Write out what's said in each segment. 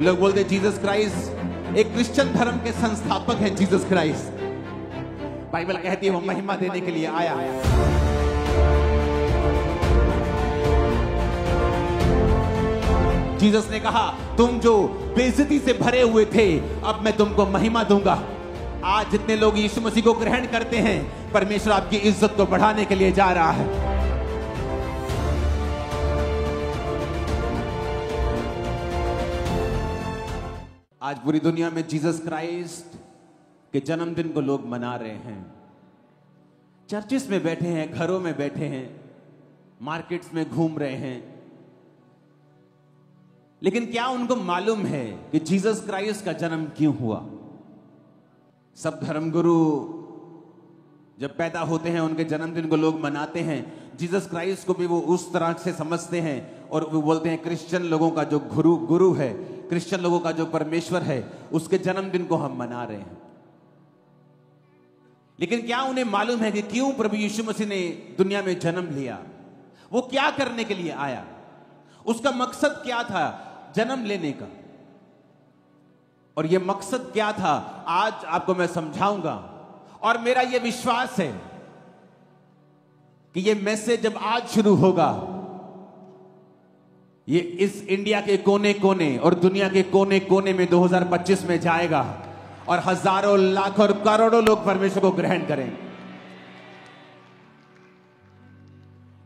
लोग बोलते हैं जीसस क्राइस्ट एक क्रिश्चियन धर्म के संस्थापक हैं। जीसस क्राइस्ट, बाइबल कहती है वो महिमा देने के लिए आया। जीसस ने कहा तुम जो बेइज्जती से भरे हुए थे, अब मैं तुमको महिमा दूंगा। आज जितने लोग यीशु मसीह को ग्रहण करते हैं, परमेश्वर आपकी इज्जत को बढ़ाने के लिए जा रहा है। आज पूरी दुनिया में जीसस क्राइस्ट के जन्मदिन को लोग मना रहे हैं। चर्चिस में बैठे हैं, घरों में बैठे हैं, मार्केट्स में घूम रहे हैं, लेकिन क्या उनको मालूम है कि जीसस क्राइस्ट का जन्म क्यों हुआ? सब धर्मगुरु जब पैदा होते हैं उनके जन्मदिन को लोग मनाते हैं। जीसस क्राइस्ट को भी वो उस तरह से समझते हैं और वो बोलते हैं क्रिश्चियन लोगों का जो गुरु है, क्रिश्चियन लोगों का जो परमेश्वर है, उसके जन्मदिन को हम मना रहे हैं। लेकिन क्या उन्हें मालूम है कि क्यों प्रभु यीशु मसीह ने दुनिया में जन्म लिया? वो क्या करने के लिए आया? उसका मकसद क्या था जन्म लेने का? और यह मकसद क्या था आज आपको मैं समझाऊंगा। और मेरा यह विश्वास है कि यह मैसेज जब आज शुरू होगा, ये इस इंडिया के कोने कोने और दुनिया के कोने कोने में 2025 में जाएगा और हजारों लाखों और करोड़ों लोग परमेश्वर को ग्रहण करेंगे।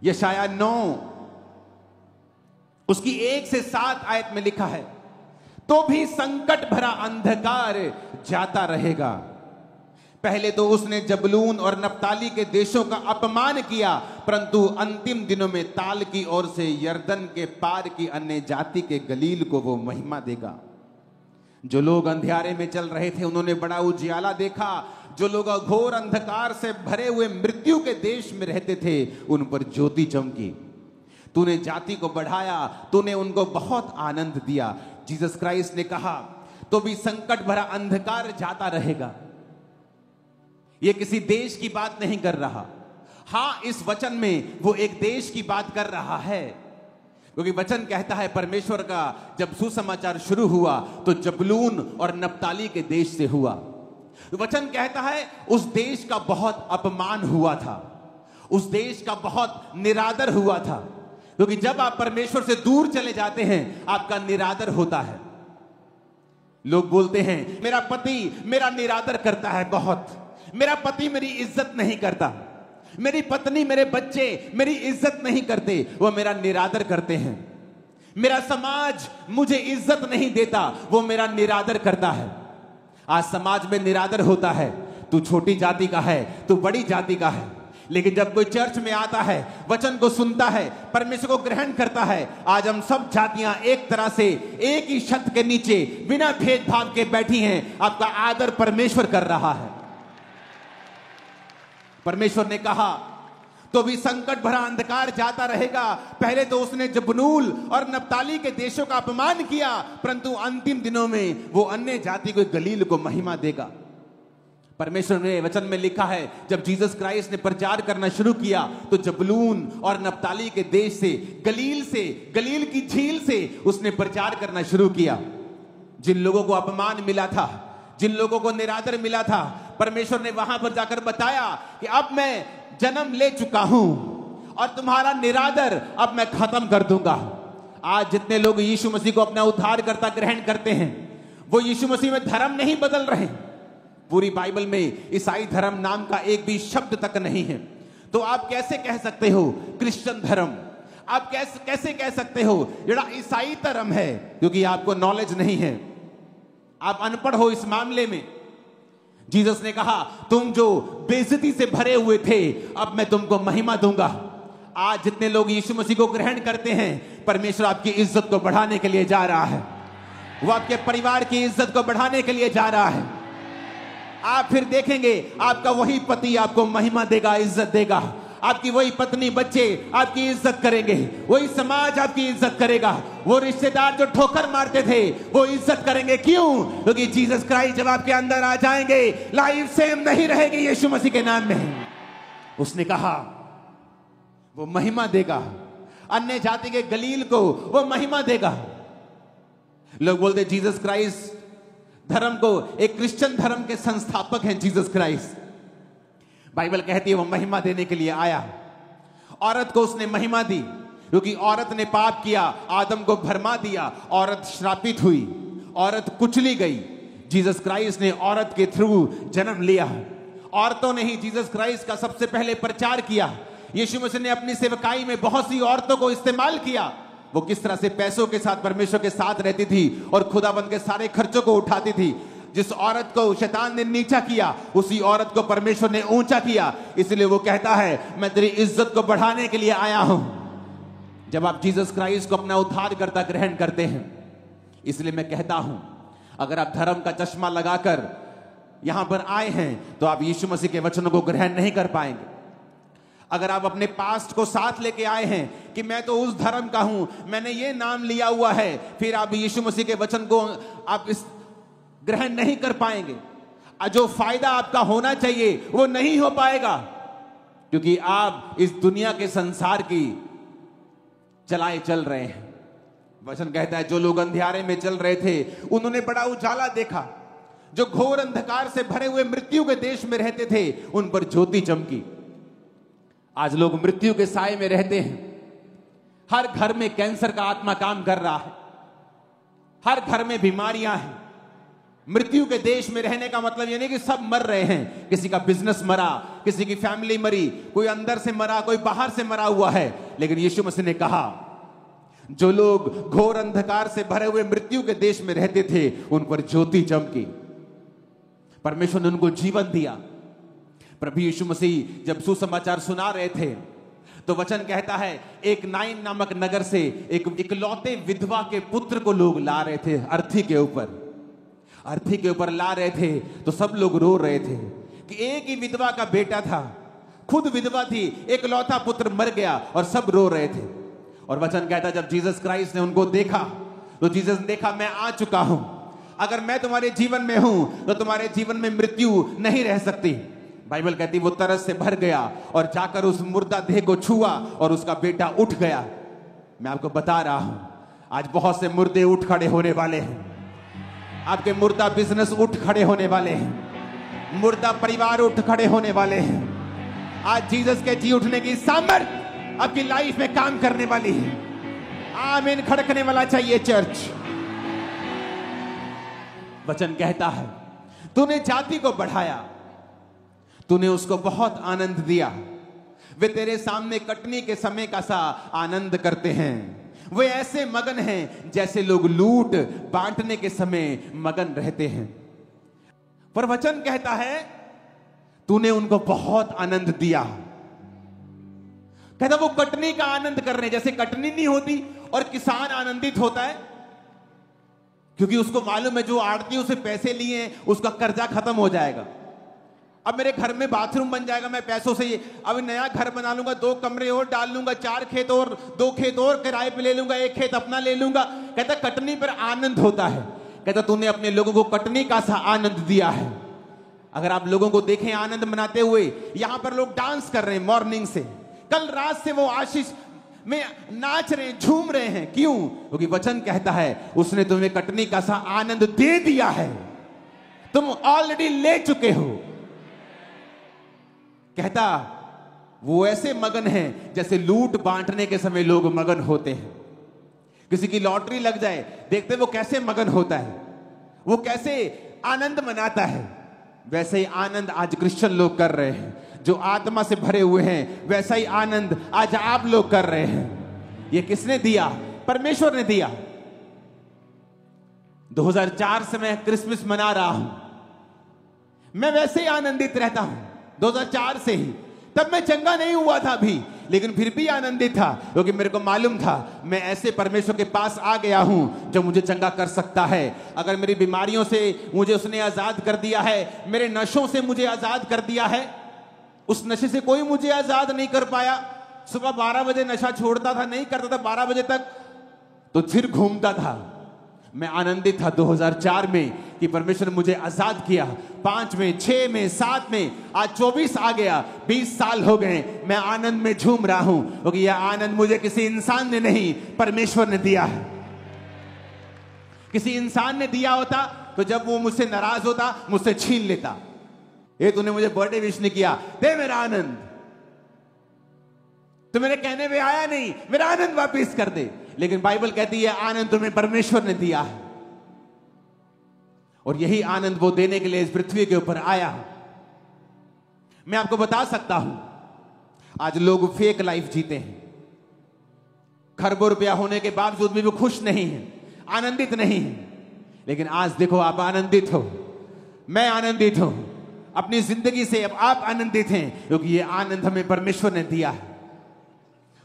यशायाह 9 उसकी 1 से 7 आयत में लिखा है, तो भी संकट भरा अंधकार जाता रहेगा। पहले तो उसने जबलून और नप्ताली के देशों का अपमान किया, परंतु अंतिम दिनों में ताल की ओर से यरदन के पार की अन्य जाति के गलील को वो महिमा देगा। जो लोग अंधियारे में चल रहे थे उन्होंने बड़ा उजियाला देखा। जो लोग घोर अंधकार से भरे हुए मृत्यु के देश में रहते थे, उन पर ज्योति चमकी। तूने जाति को बढ़ाया, तूने उनको बहुत आनंद दिया। जीसस क्राइस्ट ने कहा तो भी संकट भरा अंधकार जाता रहेगा। यह किसी देश की बात नहीं कर रहा। हां, इस वचन में वो एक देश की बात कर रहा है, क्योंकि वचन कहता है परमेश्वर का जब सुसमाचार शुरू हुआ तो जबलून और नप्ताली के देश से हुआ। वचन कहता है उस देश का बहुत अपमान हुआ था, उस देश का बहुत निरादर हुआ था, क्योंकि जब आप परमेश्वर से दूर चले जाते हैं आपका निरादर होता है। लोग बोलते हैं मेरा पति मेरा निरादर करता है बहुत, मेरा पति मेरी इज्जत नहीं करता, मेरी पत्नी मेरे बच्चे मेरी इज्जत नहीं करते, वो मेरा निरादर करते हैं। मेरा समाज मुझे इज्जत नहीं देता, वो मेरा निरादर करता है। आज समाज में निरादर होता है, तू छोटी जाति का है, तू बड़ी जाति का है। लेकिन जब कोई चर्च में आता है, वचन को सुनता है, परमेश्वर को ग्रहण करता है, आज हम सब जातियां एक तरह से एक ही छत के नीचे बिना भेदभाव के बैठी हैं। आपका आदर परमेश्वर कर रहा है। परमेश्वर ने कहा तो भी संकट भरा अंधकार जाता रहेगा। पहले तो उसने जबनूल और नप्ताली के देशों का अपमान किया, परंतु अंतिम दिनों में वो अन्य जाति को गलील को महिमा देगा। परमेश्वर ने वचन में लिखा है जब जीसस क्राइस्ट ने प्रचार करना शुरू किया तो जबलून और नप्ताली के देश से, गलील की झील से उसने प्रचार करना शुरू किया। जिन लोगों को अपमान मिला था, जिन लोगों को निरादर मिला था, परमेश्वर ने वहां पर जाकर बताया कि अब मैं जन्म ले चुका हूं और तुम्हारा निरादर अब मैं खत्म कर दूंगा। आज जितने लोग यीशु मसीह को अपना उद्धारकर्ता ग्रहण करते हैं, वो यीशु मसीह में धर्म नहीं बदल रहे। पूरी बाइबल में ईसाई धर्म नाम का एक भी शब्द तक नहीं है। तो आप कैसे कह सकते हो क्रिश्चियन धर्म? आप कैसे कह सकते हो जेड़ा ईसाई धर्म है? क्योंकि आपको नॉलेज नहीं है, आप अनपढ़ हो इस मामले में। जीसस ने कहा तुम जो बेइज्जती से भरे हुए थे, अब मैं तुमको महिमा दूंगा। आज जितने लोग यीशु मसीह को ग्रहण करते हैं, परमेश्वर आपकी इज्जत को बढ़ाने के लिए जा रहा है। वो आपके परिवार की इज्जत को बढ़ाने के लिए जा रहा है। आप फिर देखेंगे आपका वही पति आपको महिमा देगा, इज्जत देगा। आपकी वही पत्नी बच्चे आपकी इज्जत करेंगे, वही समाज आपकी इज्जत करेगा। वो रिश्तेदार जो ठोकर मारते थे वो इज्जत करेंगे। क्यों? क्योंकि जीसस क्राइस्ट जब आपके अंदर आ जाएंगे, लाइफ सेम नहीं रहेगी यीशु मसीह के नाम में। उसने कहा वो महिमा देगा, अन्य जाति के गलील को वो महिमा देगा। लोग बोलते जीसस क्राइस्ट धर्म को, एक क्रिश्चियन धर्म के संस्थापक हैं जीसस क्राइस्ट। बाइबल कहती है वो महिमा देने के लिए आया। औरत को उसने महिमा दी क्योंकि औरत ने पाप किया, आदम को भरमा दिया, औरत श्रापित हुई, औरत कुचली गई। जीसस क्राइस्ट ने औरत के थ्रू जन्म लिया। औरतों ने ही जीसस क्राइस्ट का सबसे पहले प्रचार किया। यीशु मसीह ने अपनी सेवकाई में बहुत सी औरतों को इस्तेमाल किया। वो किस तरह से पैसों के साथ परमेश्वर के साथ रहती थी और खुदाबंद के सारे खर्चों को उठाती थी। जिस औरत को शैतान ने नीचा किया, उसी औरत को परमेश्वर ने ऊंचा किया। इसलिए वो कहता है मैं तेरी इज्जत को बढ़ाने के लिए आया हूं। जब आप जीसस क्राइस्ट को अपना उद्धारकर्ता ग्रहण करते हैं, इसलिए मैं कहता हूं अगर आप धर्म का चश्मा लगाकर यहां पर आए हैं तो आप यीशु मसीह के वचनों को ग्रहण नहीं कर पाएंगे। अगर आप अपने पास्ट को साथ लेके आए हैं कि मैं तो उस धर्म का हूं, मैंने ये नाम लिया हुआ है, फिर आप यीशु मसीह के वचन को आप इस ग्रहण नहीं कर पाएंगे। जो फायदा आपका होना चाहिए वो नहीं हो पाएगा, क्योंकि आप इस दुनिया के संसार की चलाए चल रहे हैं। वचन कहता है जो लोग अंधियारे में चल रहे थे उन्होंने बड़ा उजाला देखा। जो घोर अंधकार से भरे हुए मृत्यु के देश में रहते थे उन पर ज्योति चमकी। आज लोग मृत्यु के साए में रहते हैं। हर घर में कैंसर का आत्मा काम कर रहा है, हर घर में बीमारियां हैं। मृत्यु के देश में रहने का मतलब ये नहीं कि सब मर रहे हैं। किसी का बिजनेस मरा, किसी की फैमिली मरी, कोई अंदर से मरा, कोई बाहर से मरा हुआ है। लेकिन यीशु मसीह ने कहा जो लोग घोर अंधकार से भरे हुए मृत्यु के देश में रहते थे उन पर ज्योति चमकी। परमेश्वर ने उनको जीवन दिया। प्रभु यीशु मसीह जब सुसमाचार सुना रहे थे तो वचन कहता है एक नाइन नामक नगर से एक इकलौते विधवा के पुत्र को लोग ला रहे थे। अर्थी के ऊपर ला रहे थे तो सब लोग रो रहे थे कि एक ही विधवा का बेटा था, खुद विधवा थी, इकलौता पुत्र मर गया और सब रो रहे थे। और वचन कहता जब जीसस क्राइस्ट ने उनको देखा तो जीसस ने देखा मैं आ चुका हूं, अगर मैं तुम्हारे जीवन में हूं तो तुम्हारे जीवन में मृत्यु नहीं रह सकती। बाइबल कहती वो तरस से भर गया और जाकर उस मुर्दा देह को छुआ और उसका बेटा उठ गया। मैं आपको बता रहा हूं आज बहुत से मुर्दे उठ खड़े होने वाले हैं। आपके मुर्दा बिजनेस उठ खड़े होने वाले हैं, मुर्दा परिवार उठ खड़े होने वाले हैं। आज जीसस के जी उठने की सामर्थ आपकी लाइफ में काम करने वाली है। आमीन खड़कने वाला चाहिए चर्च। वचन कहता है तूने जाति को बढ़ाया, तूने उसको बहुत आनंद दिया। वे तेरे सामने कटनी के समय का सा आनंद करते हैं। वे ऐसे मगन हैं जैसे लोग लूट बांटने के समय मगन रहते हैं। पर वचन कहता है तूने उनको बहुत आनंद दिया। कहता वो कटनी का आनंद कर रहे हैं, जैसे कटनी नहीं होती और किसान आनंदित होता है क्योंकि उसको मालूम है जो आड़तियों से पैसे लिए हैं उसका कर्जा खत्म हो जाएगा। अब मेरे घर में बाथरूम बन जाएगा, मैं पैसों से अब नया घर बना लूंगा, 2 कमरे और डाल लूंगा, 4 खेत और 2 खेत और किराए पे ले लूंगा, 1 खेत अपना ले लूंगा। कहता कटनी पर आनंद होता है। कहता तूने अपने लोगों को कटनी का सा आनंद दिया है। अगर आप लोगों को देखें आनंद मनाते हुए, यहां पर लोग डांस कर रहे हैं मॉर्निंग से, कल रात से वो आशीष में नाच रहे हैं, झूम रहे हैं। क्यों? क्योंकि वचन कहता है उसने तुम्हें कटनी का सा आनंद दे दिया है, तुम ऑलरेडी ले चुके हो। कहता वो ऐसे मगन हैं जैसे लूट बांटने के समय लोग मगन होते हैं। किसी की लॉटरी लग जाए, देखते वो कैसे मगन होता है, वो कैसे आनंद मनाता है। वैसे ही आनंद आज क्रिश्चियन लोग कर रहे हैं, जो आत्मा से भरे हुए हैं। वैसा ही आनंद आज आप लोग कर रहे हैं। ये किसने दिया? परमेश्वर ने दिया। 2004 से मैं क्रिसमस मना रहा हूं, मैं वैसे ही आनंदित रहता हूं 2004 से ही। तब मैं चंगा नहीं हुआ था अभी, लेकिन फिर भी आनंदित था क्योंकि मेरे को मालूम था मैं ऐसे परमेश्वर के पास आ गया हूं जो मुझे चंगा कर सकता है। अगर मेरी बीमारियों से मुझे उसने आजाद कर दिया है, मेरे नशों से मुझे आजाद कर दिया है, उस नशे से कोई मुझे आजाद नहीं कर पाया। सुबह 12 बजे नशा छोड़ता था, नहीं करता था 12 बजे तक, तो फिर घूमता था। मैं आनंदित था 2004 में कि परमेश्वर ने मुझे आजाद किया। 5 में, 6 में, 7 में, आज 24 आ गया, 20 साल हो गए। मैं आनंद में झूम रहा हूं क्योंकि यह आनंद मुझे किसी इंसान ने नहीं, परमेश्वर ने दिया है। किसी इंसान ने दिया होता तो जब वो मुझसे नाराज होता मुझसे छीन लेता। ये तूने मुझे बर्थडे विश नहीं किया, दे मेरा आनंद। तो मेरे कहने में आया नहीं, मेरा आनंद वापस कर दे। लेकिन बाइबल कहती है आनंद तुम्हें परमेश्वर ने दिया है, और यही आनंद वो देने के लिए इस पृथ्वी के ऊपर आया। मैं आपको बता सकता हूं, आज लोग फेक लाइफ जीते हैं, खरबों रुपया होने के बावजूद भी वो खुश नहीं है, आनंदित नहीं है। लेकिन आज देखो आप आनंदित हो, मैं आनंदित हूं, अपनी जिंदगी से अब आप आनंदित हैं, क्योंकि ये आनंद हमें परमेश्वर ने दिया है।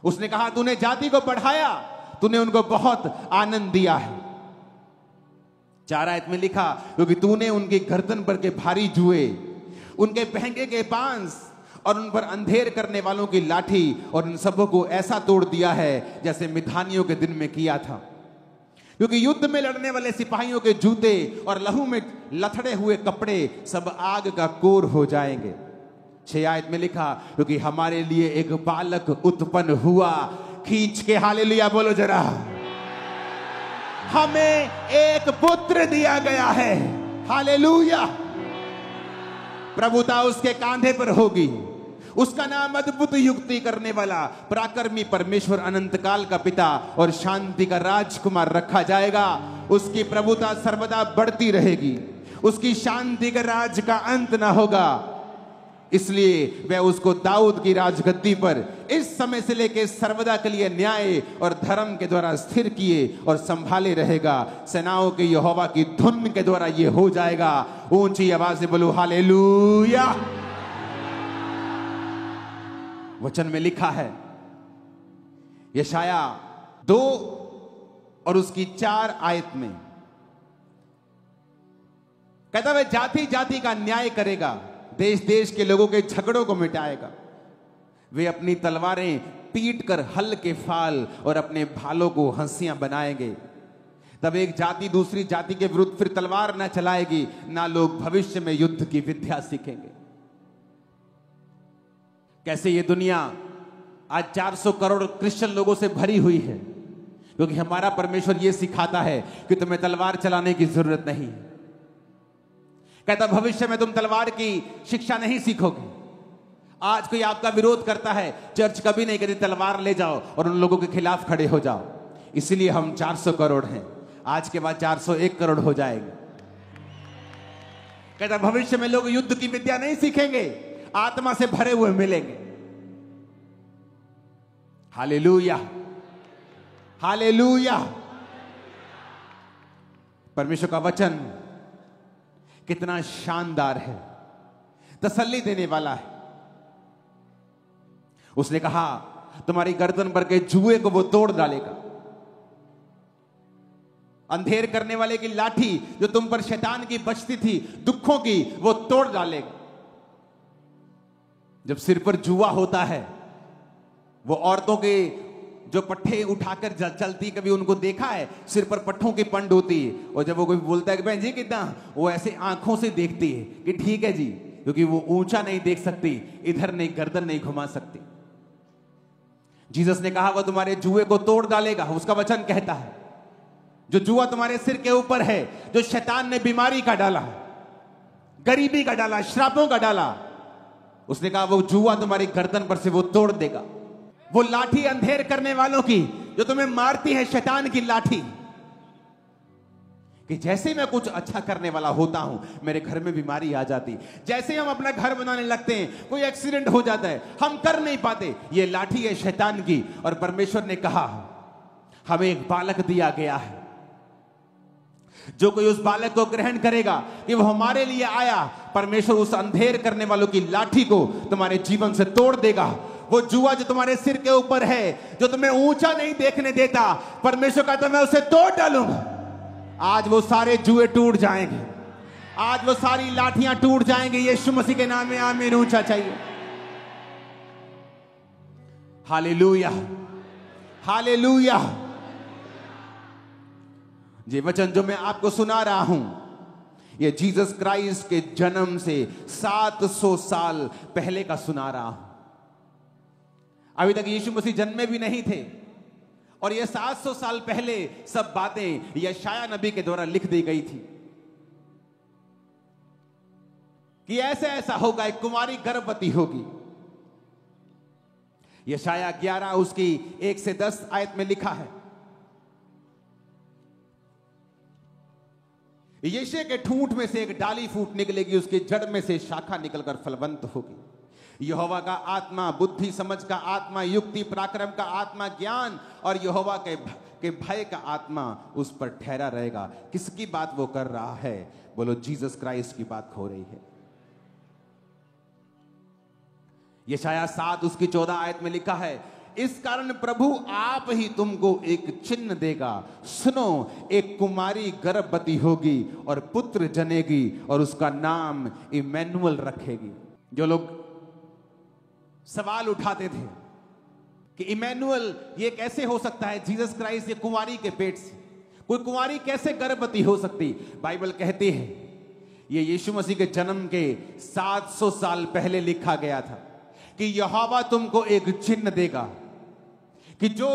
उसने कहा तूने जाति को बढ़ाया, तूने उनको बहुत आनंद दिया है। 4 आयत में लिखा, क्योंकि तूने उनकी गर्दन पर के भारी जुए, उनके पहंगे के पांस और उन पर अंधेर करने वालों की लाठी और इन सबों को ऐसा तोड़ दिया है जैसे मिधानियों के दिन में किया था। क्योंकि युद्ध में लड़ने वाले सिपाहियों के जूते और लहू में लथड़े हुए कपड़े सब आग का कोर हो जाएंगे। 6 आयत में लिखा, क्योंकि हमारे लिए एक बालक उत्पन्न हुआ। खींच के हालेलुया बोलो जरा। हमें एक पुत्र दिया गया है, हालेलुया। प्रभुता उसके कांधे पर होगी, उसका नाम अद्भुत युक्ति करने वाला, पराक्रमी परमेश्वर, अनंत काल का पिता और शांति का राजकुमार रखा जाएगा। उसकी प्रभुता सर्वदा बढ़ती रहेगी, उसकी शांति का राज का अंत ना होगा। इसलिए वह उसको दाऊद की राजगद्दी पर इस समय से लेकर सर्वदा के लिए न्याय और धर्म के द्वारा स्थिर किए और संभाले रहेगा। सेनाओं के यहोवा की धुन के द्वारा ये हो जाएगा। ऊंची आवाज से बोलो हालेलुया। वचन में लिखा है, यशाया 2 और उसकी 4 आयत में कहता है, जाति जाति का न्याय करेगा, देश देश के लोगों के झगड़ों को मिटाएगा। वे अपनी तलवारें पीट कर हल के फाल और अपने भालों को हंसियां बनाएंगे। तब एक जाति दूसरी जाति के विरुद्ध फिर तलवार ना चलाएगी, ना लोग भविष्य में युद्ध की विद्या सीखेंगे। कैसे ये दुनिया आज 400 करोड़ क्रिश्चियन लोगों से भरी हुई है, क्योंकि हमारा परमेश्वर ये सिखाता है कि तुम्हें तलवार चलाने की जरूरत नहीं है। कहता भविष्य में तुम तलवार की शिक्षा नहीं सीखोगे। आज कोई आपका विरोध करता है, चर्च कभी नहीं कहती तलवार ले जाओ और उन लोगों के खिलाफ खड़े हो जाओ। इसीलिए हम 400 करोड़ हैं, आज के बाद 401 करोड़ हो जाएंगे। कहता भविष्य में लोग युद्ध की विद्या नहीं सीखेंगे, आत्मा से भरे हुए मिलेंगे। Hallelujah, hallelujah. परमेश्वर का वचन कितना शानदार है, तसल्ली देने वाला है। उसने कहा तुम्हारी गर्दन पर के जुए को वो तोड़ डालेगा, अंधेर करने वाले की लाठी जो तुम पर शैतान की बचती थी दुखों की, वो तोड़ डालेगा। जब सिर पर जुआ होता है, वो औरतों के जो पट्टे उठाकर चलती, कभी उनको देखा है, सिर पर पट्टों की पंड होती है, और जब वो कोई बोलता है कि बहन जी कितना, वो ऐसे आंखों से देखती है कि ठीक है जी, क्योंकि वो ऊंचा नहीं देख सकती, इधर नहीं, गर्दन नहीं घुमा सकती। जीसस ने कहा वो तुम्हारे जुए को तोड़ डालेगा। उसका वचन कहता है जो जुआ तुम्हारे सिर के ऊपर है, जो शैतान ने बीमारी का डाला, गरीबी का डाला, श्रापों का डाला, उसने कहा वो जुआ तुम्हारी गर्दन पर से वो तोड़ देगा। वो लाठी अंधेर करने वालों की जो तुम्हें मारती है, शैतान की लाठी, कि जैसे मैं कुछ अच्छा करने वाला होता हूं मेरे घर में बीमारी आ जाती। जैसे हम अपना घर बनाने लगते हैं, कोई एक्सीडेंट हो जाता है, हम कर नहीं पाते, ये लाठी है शैतान की। और परमेश्वर ने कहा हमें एक बालक दिया गया है, जो कोई उस बालक को ग्रहण करेगा कि वो हमारे लिए आया, परमेश्वर उस अंधेर करने वालों की लाठी को तुम्हारे जीवन से तोड़ देगा। वो जुआ जो तुम्हारे सिर के ऊपर है, जो तुम्हें ऊंचा नहीं देखने देता, परमेश्वर कहता मैं उसे तोड़ डालूंगा। आज वो सारे जुए टूट जाएंगे, आज वो सारी लाठियां टूट जाएंगी। यीशु मसीह के नाम में आमीन। ऊंचा चाहिए। Hallelujah, hallelujah. ये वचन जो मैं आपको सुना रहा हूं, ये जीसस क्राइस्ट के जन्म से 700 साल पहले का सुना रहा हूं। अभी तक यीशु मसीह जन्मे भी नहीं थे और ये 700 साल पहले सब बातें यशाया नबी के द्वारा लिख दी गई थी कि ऐसा ऐसा होगा, एक कुमारी गर्भवती होगी। यशाया 11 उसकी 1 से 10 आयत में लिखा है, यीशे के ठूंठ में से एक डाली फूट निकलेगी, उसकी जड़ में से शाखा निकलकर फलवंत होगी। यहोवा का आत्मा बुद्धि समझ का आत्मा, युक्ति पराक्रम का आत्मा, ज्ञान और यहोवा के भय का आत्मा उस पर ठहरा रहेगा। किसकी बात वो कर रहा है? बोलो, जीसस क्राइस्ट की बात हो रही है। यशाया 7 उसकी 14 आयत में लिखा है, इस कारण प्रभु आप ही तुमको एक चिन्ह देगा, सुनो, एक कुमारी गर्भवती होगी और पुत्र जनेगी और उसका नाम इमैनुअल रखेगी। जो लोग सवाल उठाते थे कि इमैनुअल ये कैसे हो सकता है, जीसस क्राइस्ट ये कुंवारी के पेट से, कोई कुंवारी कैसे गर्भवती हो सकती? बाइबल कहती है ये यीशु मसीह के जन्म के 700 साल पहले लिखा गया था कि यहोवा तुमको एक चिन्ह देगा कि जो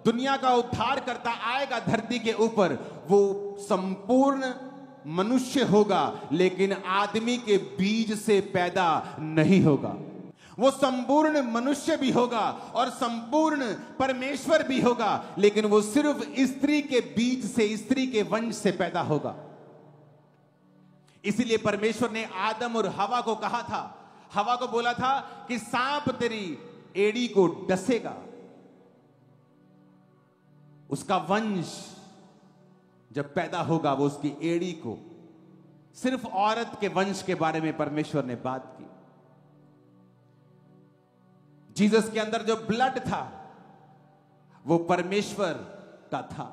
दुनिया का उद्धार करता आएगा धरती के ऊपर, वो संपूर्ण मनुष्य होगा लेकिन आदमी के बीज से पैदा नहीं होगा। वो संपूर्ण मनुष्य भी होगा और संपूर्ण परमेश्वर भी होगा, लेकिन वो सिर्फ स्त्री के बीज से, स्त्री के वंश से पैदा होगा। इसीलिए परमेश्वर ने आदम और हवा को कहा था, हवा को बोला था कि सांप तेरी एड़ी को डसेगा। उसका वंश जब पैदा होगा वो उसकी एड़ी को, सिर्फ औरत के वंश के बारे में परमेश्वर ने बात की। जीसस के अंदर जो ब्लड था वो परमेश्वर का था,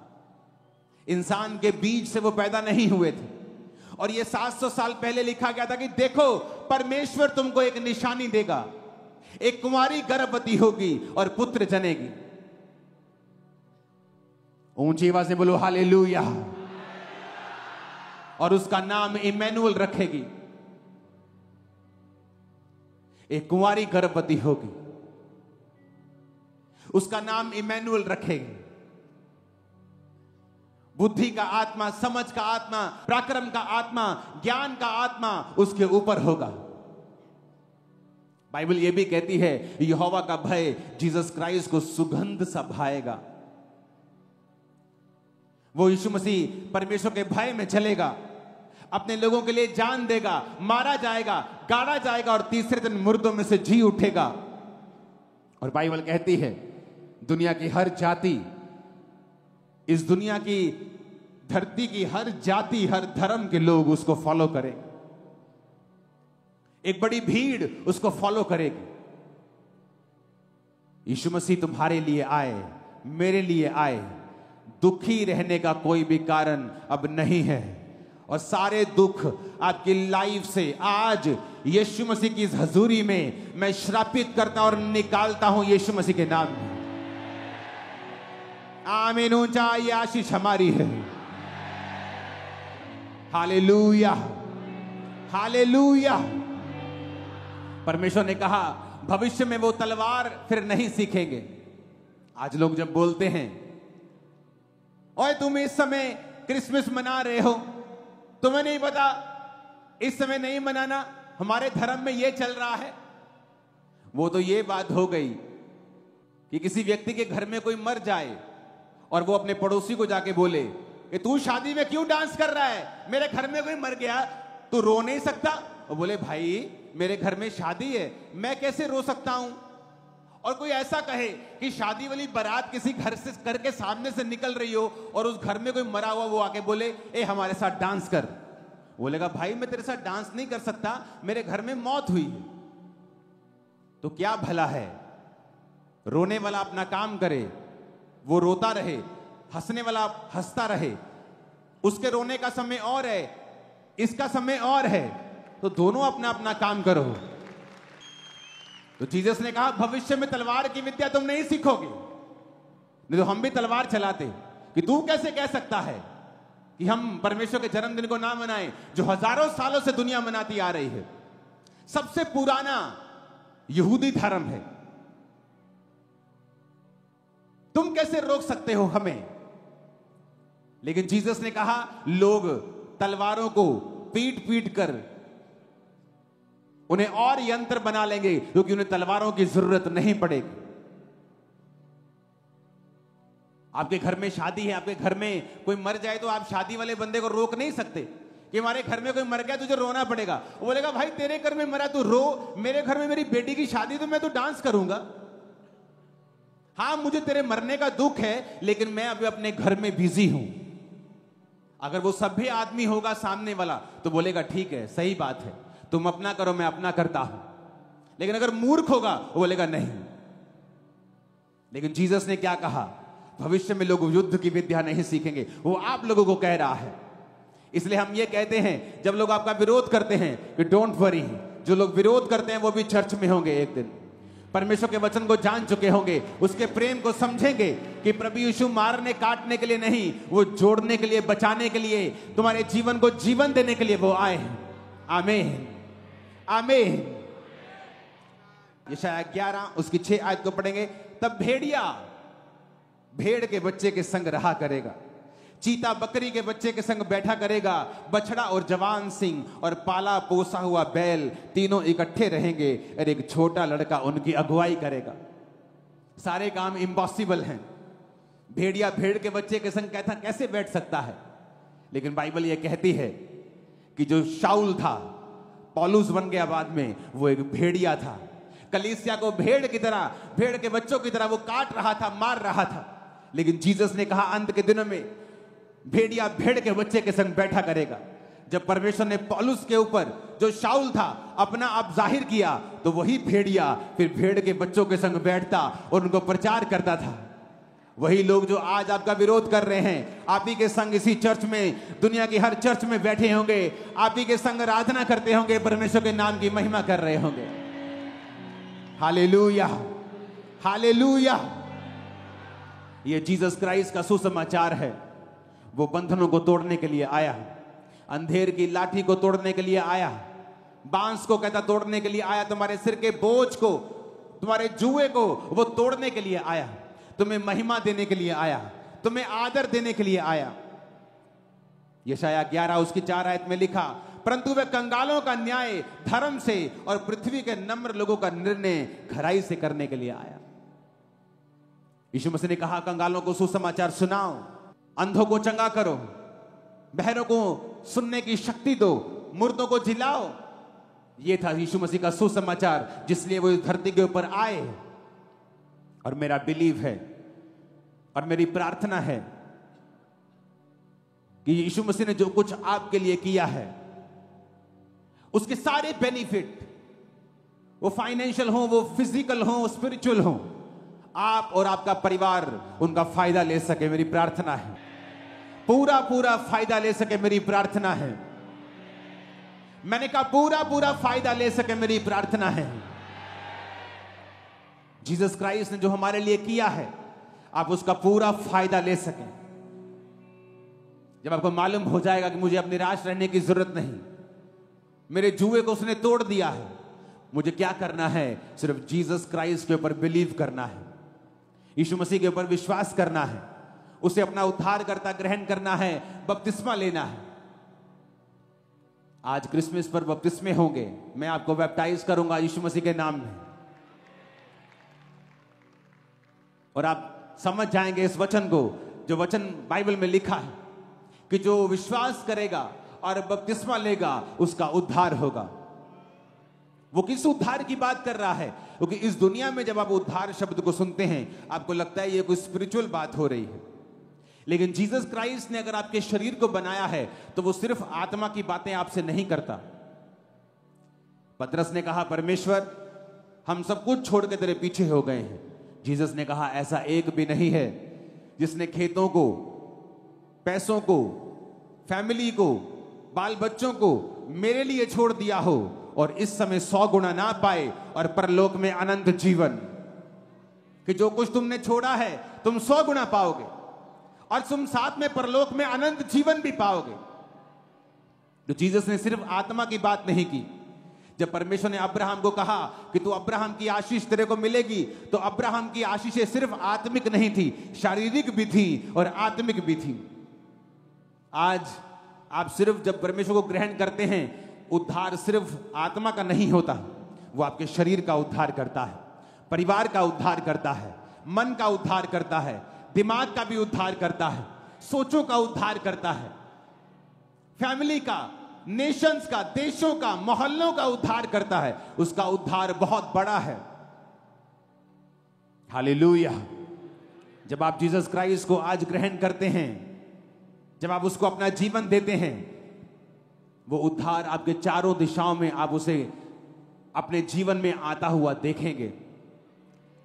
इंसान के बीज से वो पैदा नहीं हुए थे। और ये 700 साल पहले लिखा गया था कि देखो परमेश्वर तुमको एक निशानी देगा, एक कुंवारी गर्भवती होगी और पुत्र जनेगी। ऊंची आवाज से बोलो हालेलुया। और उसका नाम इमैनुअल रखेगी। एक कुंवारी गर्भवती होगी, उसका नाम इमैनुअल रखेगी। बुद्धि का आत्मा, समझ का आत्मा, पराक्रम का आत्मा, ज्ञान का आत्मा उसके ऊपर होगा। बाइबल यह भी कहती है यहोवा का भय जीसस क्राइस्ट को सुगंध सा भाएगा। वो यीशु मसीह परमेश्वर के भय में चलेगा, अपने लोगों के लिए जान देगा, मारा जाएगा, गाड़ा जाएगा और तीसरे दिन मुर्दों में से जी उठेगा। और बाइबल कहती है दुनिया की हर जाति, इस दुनिया की धरती की हर जाति, हर धर्म के लोग उसको फॉलो करें। एक बड़ी भीड़ उसको फॉलो करेगी। यीशु मसीह तुम्हारे लिए आए, मेरे लिए आए। दुखी रहने का कोई भी कारण अब नहीं है और सारे दुख आपकी लाइफ से आज यीशु मसीह की इस हजूरी में मैं श्रापित करता और निकालता हूं यीशु मसीह के नाम में। आमीन। ऊंचा ये आशीष हमारी है। Hallelujah, hallelujah. परमेश्वर ने कहा भविष्य में वो तलवार फिर नहीं सीखेंगे। आज लोग जब बोलते हैं ओए तुम इस समय क्रिसमस मना रहे हो, तुम्हें नहीं पता इस समय नहीं मनाना, हमारे धर्म में ये चल रहा है। वो तो ये बात हो गई कि किसी व्यक्ति के घर में कोई मर जाए और वो अपने पड़ोसी को जाके बोले कि तू शादी में क्यों डांस कर रहा है, मेरे घर में कोई मर गया, तू रो नहीं सकता? और बोले भाई मेरे घर में शादी है, मैं कैसे रो सकता हूं? और कोई ऐसा कहे कि शादी वाली बारात किसी घर से करके सामने से निकल रही हो और उस घर में कोई मरा हुआ, वो आके बोले ए हमारे साथ डांस कर। बोलेगा भाई मैं तेरे साथ डांस नहीं कर सकता, मेरे घर में मौत हुई है। तो क्या भला है? रोने वाला अपना काम करे, वो रोता रहे, हंसने वाला हंसता रहे। उसके रोने का समय और है, इसका समय और है, तो दोनों अपना अपना काम करो। तो जीसस ने कहा भविष्य में तलवार की विद्या तुम नहीं सीखोगे। नहीं तो हम भी तलवार चलाते कि तू कैसे कह सकता है कि हम परमेश्वर के जन्मदिन को ना मनाएं जो हजारों सालों से दुनिया मनाती आ रही है। सबसे पुराना यहूदी धर्म है। तुम कैसे रोक सकते हो हमें? लेकिन जीसस ने कहा लोग तलवारों को पीट पीट कर उन्हें और यंत्र बना लेंगे, क्योंकि उन्हें तलवारों की जरूरत नहीं पड़ेगी। आपके घर में शादी है, आपके घर में कोई मर जाए तो आप शादी वाले बंदे को रोक नहीं सकते कि हमारे घर में कोई मर गया तुझे रोना पड़ेगा। वो बोलेगा भाई तेरे घर में मरा तू रो, मेरे घर में मेरी बेटी की शादी तो मैं तो डांस करूंगा। हाँ मुझे तेरे मरने का दुख है, लेकिन मैं अभी अपने घर में बिजी हूं। अगर वो सभ्य आदमी होगा सामने वाला तो बोलेगा ठीक है, सही बात है, तुम अपना करो मैं अपना करता हूं। लेकिन अगर मूर्ख होगा वो बोलेगा नहीं। लेकिन जीसस ने क्या कहा? भविष्य में लोग युद्ध की विद्या नहीं सीखेंगे। वो आप लोगों को कह रहा है। इसलिए हम ये कहते हैं जब लोग आपका विरोध करते हैं कि डोंट वरी, जो लोग विरोध करते हैं वो भी चर्च में होंगे एक दिन, परमेश्वर के वचन को जान चुके होंगे, उसके प्रेम को समझेंगे कि प्रभु यीशु मारने काटने के लिए नहीं, वो जोड़ने के लिए, बचाने के लिए, तुम्हारे जीवन को जीवन देने के लिए वो आए हैं। आमीन आमीन। यशायाह 11 उसकी 6 आयत को पढ़ेंगे। तब भेड़िया भेड़ के बच्चे के संग रहा करेगा, चीता बकरी के बच्चे के संग बैठा करेगा, बछड़ा और जवान सिंह और पाला पोसा हुआ बैल तीनों इकट्ठे रहेंगे और एक छोटा लड़का उनकी अगुवाई करेगा। सारे काम इम्पॉसिबल हैं। भेड़िया भेड़ के बच्चे के संग कहता कैसे बैठ सकता है? लेकिन बाइबल यह कहती है कि जो शाऊल था, पौलुस बन गया बाद में, वो एक भेड़िया था। कलीसिया को भेड़ की तरह, भेड़ के बच्चों की तरह वो काट रहा था, मार रहा था। लेकिन जीसस ने कहा अंत के दिनों में भेड़िया भेड़ के बच्चे के संग बैठा करेगा। जब परमेश्वर ने पौलुस के ऊपर, जो शाऊल था, अपना आप जाहिर किया, तो वही भेड़िया फिर भेड़ के बच्चों के संग बैठता और उनको प्रचार करता था। वही लोग जो आज आपका विरोध कर रहे हैं, आप ही के संग इसी चर्च में, दुनिया की हर चर्च में बैठे होंगे, आप ही के संग आराधना करते होंगे, परमेश्वर के नाम की महिमा कर रहे होंगे। Hallelujah hallelujah. ये जीसस क्राइस्ट का सुसमाचार है। वो बंधनों को तोड़ने के लिए आया, अंधेर की लाठी को तोड़ने के लिए आया, बांस को कहता तोड़ने के लिए आया, तुम्हारे सिर के बोझ को, तुम्हारे जुए को वो तोड़ने के लिए आया, तुम्हें महिमा देने के लिए आया, तुम्हें आदर देने के लिए आया। यशायाह 11 उसकी 4 आयत में लिखा, परंतु वह कंगालों का न्याय धर्म से और पृथ्वी के नम्र लोगों का निर्णय खराई से करने के लिए आया। यीशु मसीह ने कहा कंगालों को सुसमाचार सुनाओ, अंधों को चंगा करो, बहरों को सुनने की शक्ति दो, मुर्दों को जिलाओ। यह था यीशु मसीह का सुसमाचार, जिसलिए वो इस धरती के ऊपर आए। और मेरा बिलीव है और मेरी प्रार्थना है कि यीशु मसीह ने जो कुछ आपके लिए किया है, उसके सारे बेनिफिट, वो फाइनेंशियल हो, वो फिजिकल हो, स्पिरिचुअल हो, आप और आपका परिवार उनका फायदा ले सके। मेरी प्रार्थना है पूरा पूरा फायदा ले सके। मेरी प्रार्थना है, मैंने कहा पूरा पूरा फायदा ले सके। मेरी प्रार्थना है जीसस क्राइस्ट ने जो हमारे लिए किया है, आप उसका पूरा फायदा ले सकें। जब आपको मालूम हो जाएगा कि मुझे अब निराश रहने की जरूरत नहीं, मेरे जुए को उसने तोड़ दिया है, मुझे क्या करना है? सिर्फ जीसस क्राइस्ट के ऊपर बिलीव करना है, यीशु मसीह के ऊपर विश्वास करना है, उसे अपना उद्धारकर्ता ग्रहण करना है, बपतिस्मा लेना है। आज क्रिसमस पर बपतिस्मे होंगे, मैं आपको बैप्टाइज करूंगा यीशु मसीह के नाम में, और आप समझ जाएंगे इस वचन को, जो वचन बाइबल में लिखा है कि जो विश्वास करेगा और बपतिस्मा लेगा उसका उद्धार होगा। वो किस उद्धार की बात कर रहा है? क्योंकि इस दुनिया में जब आप उद्धार शब्द को सुनते हैं, आपको लगता है ये कोई स्पिरिचुअल बात हो रही है। लेकिन जीसस क्राइस्ट ने अगर आपके शरीर को बनाया है, तो वो सिर्फ आत्मा की बातें आपसे नहीं करता। पतरस ने कहा, परमेश्वर हम सब कुछ छोड़ के तेरे पीछे हो गए हैं। जीसस ने कहा, ऐसा एक भी नहीं है जिसने खेतों को, पैसों को, फैमिली को, बाल बच्चों को मेरे लिए छोड़ दिया हो और इस समय 100 गुना ना पाए और परलोक में अनंत जीवन। कि जो कुछ तुमने छोड़ा है तुम 100 गुना पाओगे और तुम साथ में परलोक में अनंत जीवन भी पाओगे। तो जीसस ने सिर्फ आत्मा की बात नहीं की। जब परमेश्वर ने अब्राहम को कहा कि तू अब्राहम की आशीष तेरे को मिलेगी, तो अब्राहम की आशीषें सिर्फ आत्मिक नहीं थी, शारीरिक भी थी और आत्मिक भी थी। आज आप सिर्फ जब परमेश्वर को ग्रहण करते हैं, उद्धार सिर्फ आत्मा का नहीं होता, वो आपके शरीर का उद्धार करता है, परिवार का उद्धार करता है, मन का उद्धार करता है, दिमाग का भी उद्धार करता है, सोचों का उद्धार करता है, फैमिली का, नेशंस का, देशों का, मोहल्लों का उद्धार करता है। उसका उद्धार बहुत बड़ा है। हालेलुया। जब आप जीसस क्राइस्ट को आज ग्रहण करते हैं, जब आप उसको अपना जीवन देते हैं, वो उद्धार आपके चारों दिशाओं में आप उसे अपने जीवन में आता हुआ देखेंगे।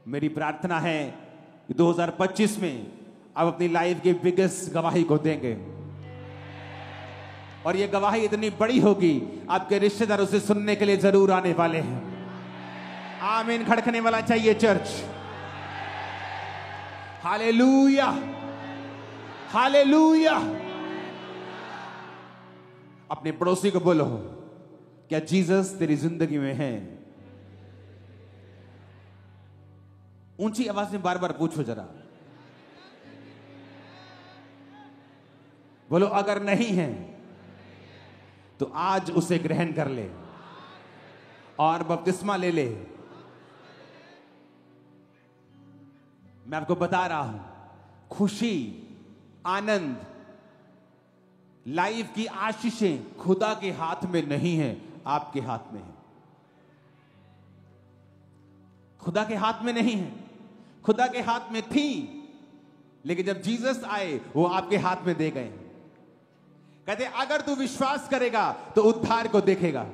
मेरी प्रार्थना है कि 2025 में आप अपनी लाइफ की बिगेस्ट गवाही को देंगे, और ये गवाही इतनी बड़ी होगी, आपके रिश्तेदार उसे सुनने के लिए जरूर आने वाले हैं। आमीन खड़कने वाला चाहिए चर्च। Hallelujah, hallelujah. अपने पड़ोसी को बोलो, क्या जीसस तेरी जिंदगी में है? ऊंची आवाज में बार बार पूछो जरा। बोलो अगर नहीं है तो आज उसे ग्रहण कर ले और बपतिस्मा ले ले। मैं आपको बता रहा हूं, खुशी, आनंद, लाइफ की आशीषें खुदा के हाथ में नहीं है, आपके हाथ में है। खुदा के हाथ में नहीं है, खुदा के हाथ में थी, लेकिन जब जीसस आए वो आपके हाथ में दे गए। कहते अगर तू विश्वास करेगा तो उद्धार को देखेगा।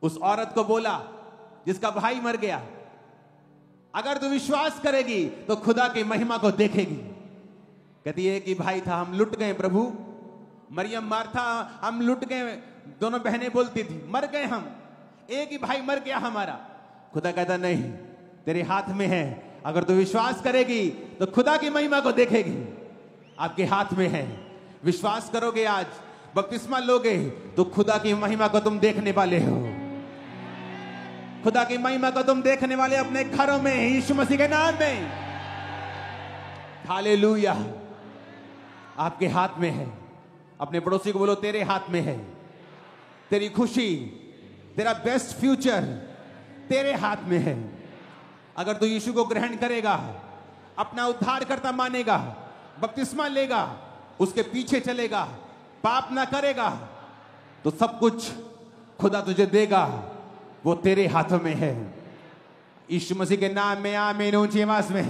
उस औरत को बोला जिसका भाई मर गया, अगर तू विश्वास करेगी तो खुदा की महिमा को देखेगी। कहती है कि भाई था, हम लुट गए प्रभु। मरियम, मार्था, हम लुट गए। दोनों बहनें बोलती थी मर गए हम, एक ही भाई मर गया हमारा। खुदा कहता नहीं, तेरे हाथ में है। अगर तू विश्वास करेगी तो खुदा की महिमा को देखेगी। आपके हाथ में है। विश्वास करोगे, आज बपतिस्मा लोगे, तो खुदा की महिमा को तुम देखने वाले हो। खुदा की महिमा को तुम देखने वाले अपने घरों में, यीशु मसीह के नाम में। हालेलुया। आपके हाथ में है। अपने पड़ोसी को बोलो, तेरे हाथ में है। तेरी खुशी, तेरा बेस्ट फ्यूचर तेरे हाथ में है। अगर तू यीशु को ग्रहण करेगा, अपना उद्धारकर्ता मानेगा, बपतिस्मा लेगा, उसके पीछे चलेगा, पाप ना करेगा, तो सब कुछ खुदा तुझे देगा। वो तेरे हाथों में है। यीशु मसीह के नाम में आमीन। ऊंची आवाज में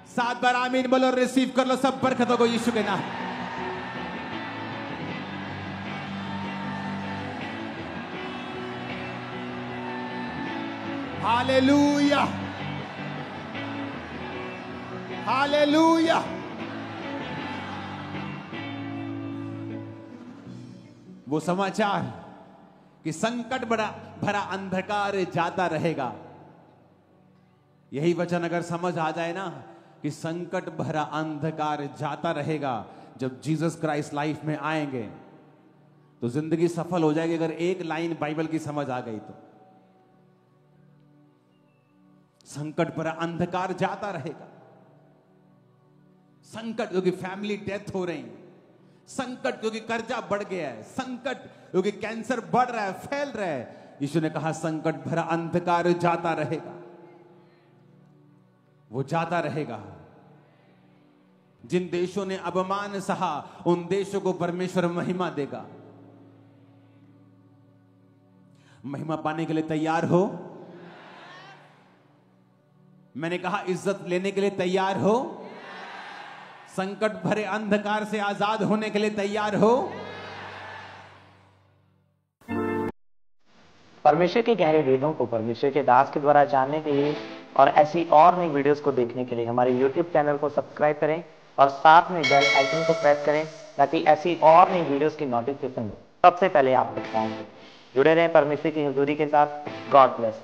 7 बार आमीन बोलो, रिसीव कर लो सब बरकतों को यीशु के नाम। Hallelujah, hallelujah. वो समाचार कि संकट भरा अंधकार जाता रहेगा, यही वचन अगर समझ आ जाए ना कि संकट भरा अंधकार जाता रहेगा, जब जीसस क्राइस्ट लाइफ में आएंगे तो जिंदगी सफल हो जाएगी। अगर एक लाइन बाइबल की समझ आ गई तो संकट भरा अंधकार जाता रहेगा। संकट क्योंकि फैमिली डेथ हो रही है, संकट क्योंकि कर्जा बढ़ गया है, संकट क्योंकि कैंसर बढ़ रहा है, फैल रहा है। यीशु ने कहा संकट भरा अंधकार जाता रहेगा, वो जाता रहेगा। जिन देशों ने अपमान सहा, उन देशों को परमेश्वर महिमा देगा। महिमा पाने के लिए तैयार हो? मैंने कहा इज्जत लेने के लिए तैयार हो? संकट भरे अंधकार से आजाद होने के लिए तैयार हो? परमेश्वर के गहरे वेदों को परमेश्वर के दास के द्वारा जानने के लिए और ऐसी और नई वीडियोस को देखने के लिए हमारे YouTube चैनल को सब्सक्राइब करें और साथ में बेल आइकन को प्रेस करें, ताकि ऐसी और नई वीडियोस की नोटिफिकेशन सबसे पहले आप तक पहुंचे। जुड़े रहें परमेश्वर की हजूरी के साथ। God bless.